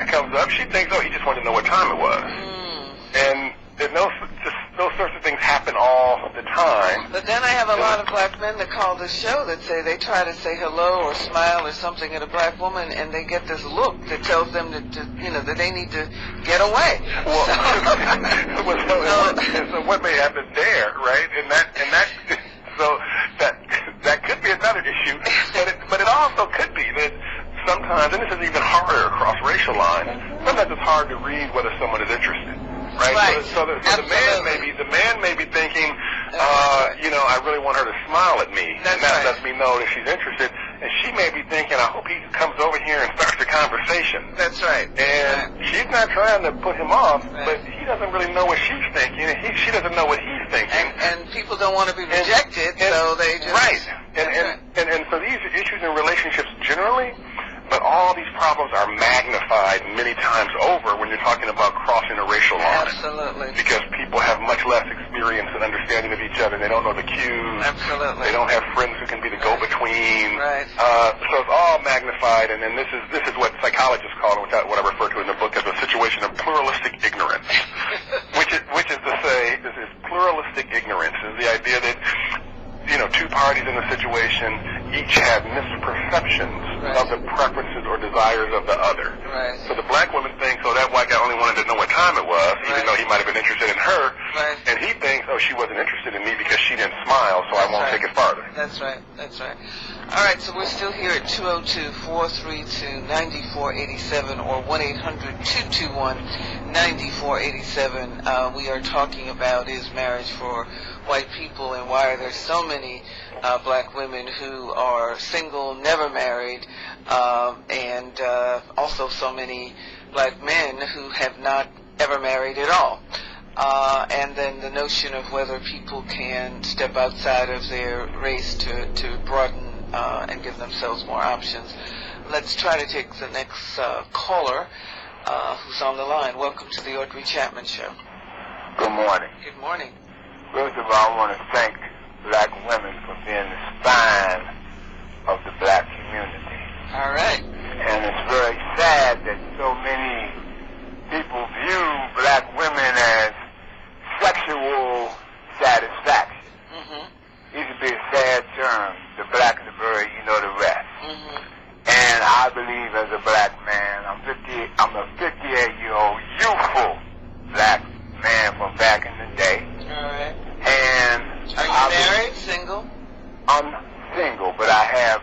comes up, she thinks, oh, he just wanted to know what time it was. And those sorts of things happen all the time. But then I have a lot of black men that call this show that say they try to say hello or smile or something at a black woman, and they get this look that tells them that they need to get away. Well, so what may happen there, right? So that could be another issue, but it also could be that sometimes, and this is even harder across racial lines, sometimes it's hard to read whether someone is interested. Right. So the man may be thinking, I really want her to smile at me, and that lets me know that she's interested. And she may be thinking, I hope he comes over here and starts a conversation. That's right. And she's not trying to put him off, but he doesn't really know what she's thinking, and she doesn't know what he's thinking. And people don't want to be rejected, so they just... Right. And so these issues in relationships generally, but all these problems are magnified many times over when you're talking about crossing a racial line. Absolutely. Because people have much less experience and understanding of each other. They don't know the cues. Absolutely. They don't have friends who can be the go-between. Right. So it's all magnified, and then this is what psychologists call it, what I refer to in the book as a situation of pluralistic ignorance, which is to say, this is pluralistic ignorance, is the idea that two parties in the situation each have misperceptions of the preferences or desires of the other. Right. So the black woman thinks, that white guy only wanted to know what time it was, even though he might have been interested in her. Right. And he thinks, she wasn't interested in me because she didn't smile, so I won't take it farther. That's right. All right, so we're still here at 202-432-9487 or 1-800-221-9487. We are talking about is marriage for white people and why are there so many black women who are single, never married, and also so many black men who have not ever married at all. And then the notion of whether people can step outside of their race to broaden and give themselves more options. Let's try to take the next caller who's on the line. Welcome to the Audrey Chapmen Show. Good morning. Good morning. First of all, I want to thank black women for being the spine of the black community. All right. And it's very sad that so many people view black women as sexual satisfaction. It used to be a sad term, the black of the bird, the rest. And I believe as a black man, I'm a 58-year-old youthful black man from back in the day. All right. And are you married, single? I'm single, but I'll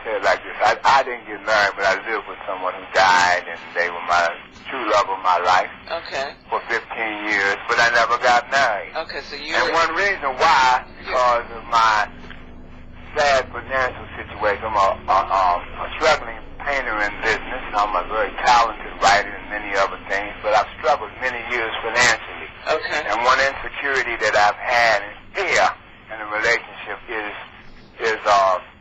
say it like this. I didn't get married, but I lived with someone who died, and they were my true love of my life. Okay. For 15 years, but I never got married. Okay, so you... And one reason why, because of my sad financial situation. I'm a struggling painter in business. I'm a very talented writer and many other things, but I've struggled many years financially. Okay. And one insecurity that I've had and fear in a relationship is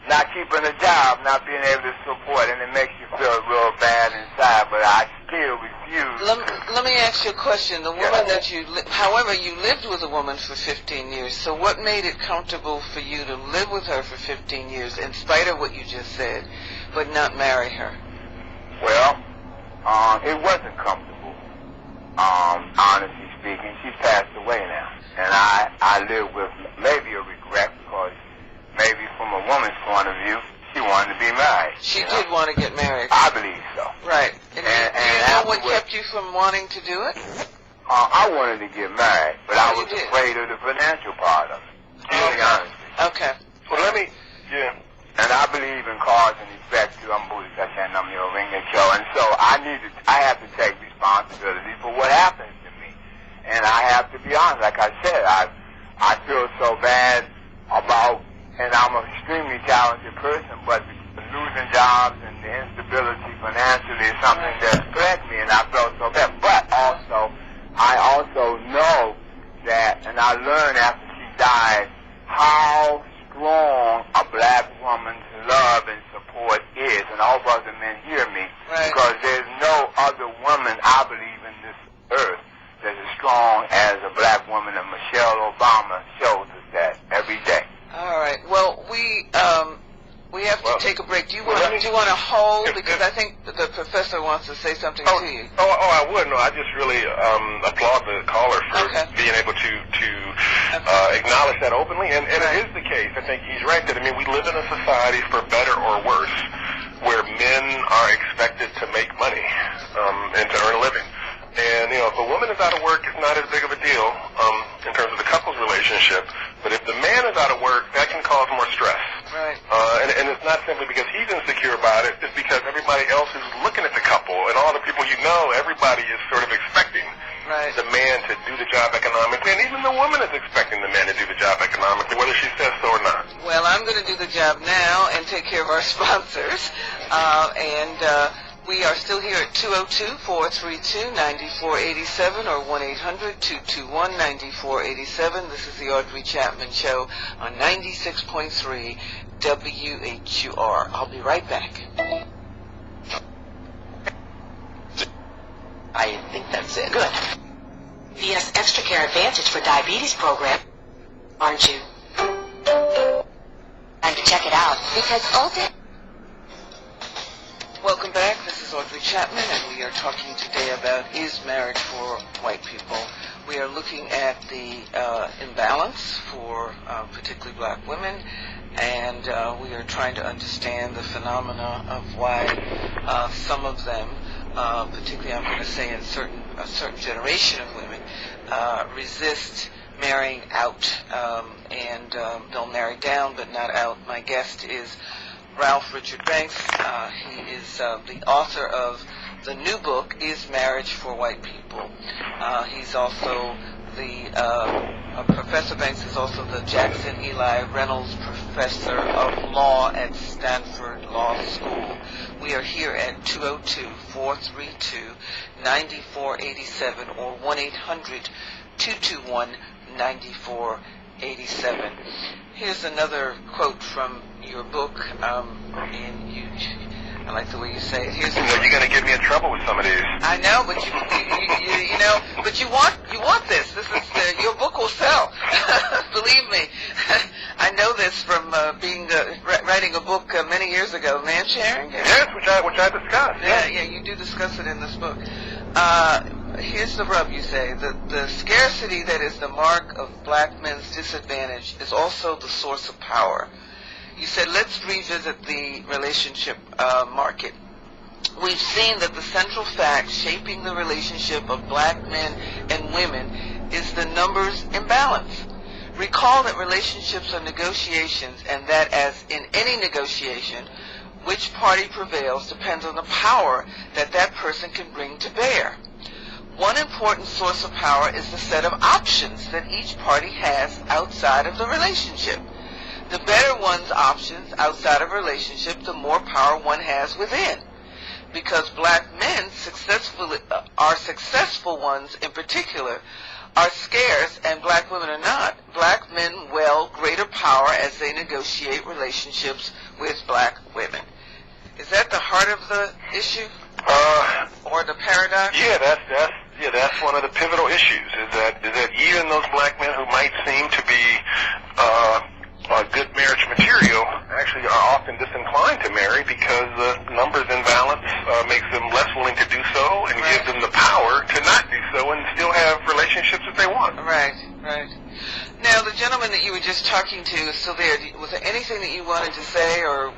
not keeping a job, not being able to support, and it makes you feel real bad inside, but I still refuse. Let me ask you a question. The woman that however, you lived with a woman for 15 years, so what made it comfortable for you to live with her for 15 years, in spite of what you just said, but not marry her? Well, it wasn't comfortable, honestly speaking. She's passed away now, and I live with maybe a regret, because maybe from a woman's point of view, she wanted to be married. She did want to get married. I believe so. Right. And do you know what kept you from wanting to do it? I wanted to get married, but I was afraid of the financial part of it. To be honest. Okay. Well, And I believe in cause and effect too. I'm Buddhist, and I'm your ring and show. And so I have to take responsibility for what happens to me. And I have to be honest, like I said, I feel so bad about, and I'm an extremely talented person, but losing jobs and the instability financially is something that threatened me, and I felt so bad. But I also know that, and I learned after she died, how strong a black woman's love and support is. And all other men hear me, because there's no other woman, I believe, in this earth that's as strong as a black woman, and Michelle Obama shows us that every day. All right. Well, we have to to take a break. Do you want to hold? Because I think the professor wants to say something to you. I would. No, I just really applaud the caller for being able to acknowledge that openly. And it is the case. I think he's right that, I mean, we live in a society, for better or worse, where men are expected to make money and to earn a living. And, you know, if a woman is out of work, it's not as big of a deal in terms of the couple's relationship. But if the man is out of work, that can cause more stress. Right. And it's not simply because he's insecure about it. It's because everybody else is looking at the couple. And all the people you know, everybody is sort of expecting the man to do the job economically. And even the woman is expecting the man to do the job economically, whether she says so or not. Well, I'm going to do the job now and take care of our sponsors. We are still here at 202-432-9487 or 1-800-221-9487. This is the Audrey Chapmen Show on 96.3 WHUR. I'll be right back. I think that's it. Good. VS Extra Care Advantage for Diabetes program, aren't you? Time to check it out because all day. Welcome back. This is Audrey Chapmen, and we are talking today about is marriage for white people. We are looking at the imbalance for particularly black women, and we are trying to understand the phenomena of why some of them, particularly I'm going to say in a certain generation of women, resist marrying out, and they'll marry down but not out. My guest is Ralph Richard Banks. He is the author of the new book, Is Marriage for White People. He's also Professor Banks is also the Jackson Eli Reynolds Professor of Law at Stanford Law School. We are here at 202-432-9487 or 1-800-221-9487. Here's another quote from your book, I like the way you say it. Here's you're going to get me in trouble with some of these. I know, but you know, but you want this. This is your book will sell. Believe me, I know this from writing a book many years ago. Man sharing. Yes, which I discussed. Yeah, you do discuss it in this book. Here's the rub, you say. The scarcity that is the mark of black men's disadvantage is also the source of power. You said, let's revisit the relationship market. We've seen that the central fact shaping the relationship of black men and women is the numbers imbalance. Recall that relationships are negotiations, and that as in any negotiation, which party prevails depends on the power that person can bring to bear. One important source of power is the set of options that each party has outside of the relationship. The better one's options outside of a relationship, the more power one has within. Because black men are successful ones in particular, are scarce, and black women are not. Black men wield greater power as they negotiate relationships with black women. Is that the heart of the issue? Or the paradox? Yeah, that's one of the pivotal issues. Is that even those black men who might seem to be good marriage material actually are often disinclined to marry because the numbers imbalance makes them less willing to do so and gives them the power to not do so and still have relationships that they want. Right. Now, the gentleman that you were just talking to is still there. Was there anything that you wanted to say, or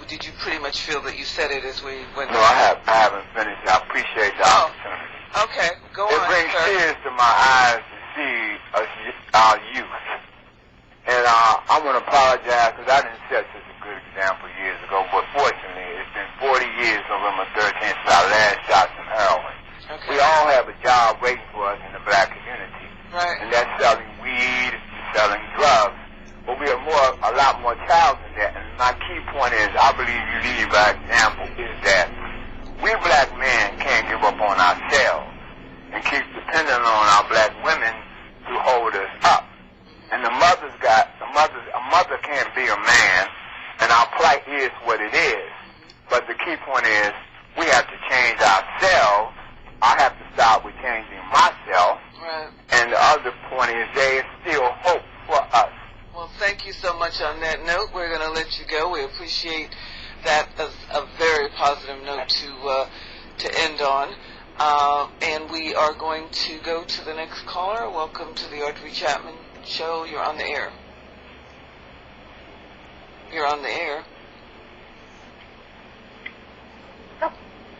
did you pretty much feel that you said it as we went? No, I haven't finished. I appreciate the opportunity. Okay, go on. It brings tears to my eyes to see our youth. And I want to apologize because I didn't set such a good example years ago, but fortunately, it's been 40 years, November 13th, since I last shot some heroin. Okay. We all have a job waiting for us in the black community. Right. And that's selling weed, selling drugs. But we are a lot more talented than that. And my key point is, I believe you lead by example, is that we black men can't give up on ourselves and keep depending on our black women to hold us up. And a mother can't be a man, and our plight is what it is. But the key point is, we have to change ourselves. I have to start with changing myself. Right. And the other point is, there is still hope for us. Well, thank you so much on that note. We're going to let you go. We appreciate that as a very positive note to end on. And we are going to go to the next caller. Welcome to the Audrey Chapmen Show. You're on the air. You're on the air.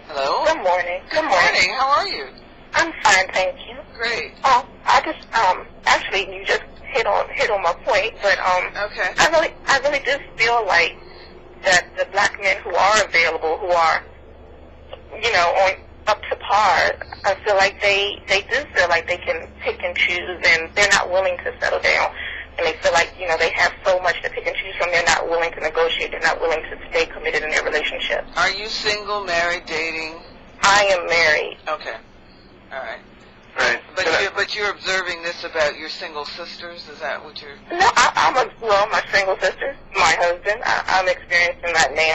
Hello? Good morning. Good morning. How are you? I'm fine, thank you. Great. I just actually you just hit on my point, but Okay. I really do feel like that the black men who are available, who are, you know, on up to par, I feel like they do feel like they can pick and choose, and they're not willing to settle down. And they feel like, you know, they have so much to pick and choose from, they're not willing to negotiate, they're not willing to stay committed in their relationship. Are you single, married, dating? I am married. Okay. All right. Right. But you're observing this about your single sisters? Is that what you're... No, my single sister, my husband, I'm experiencing that now.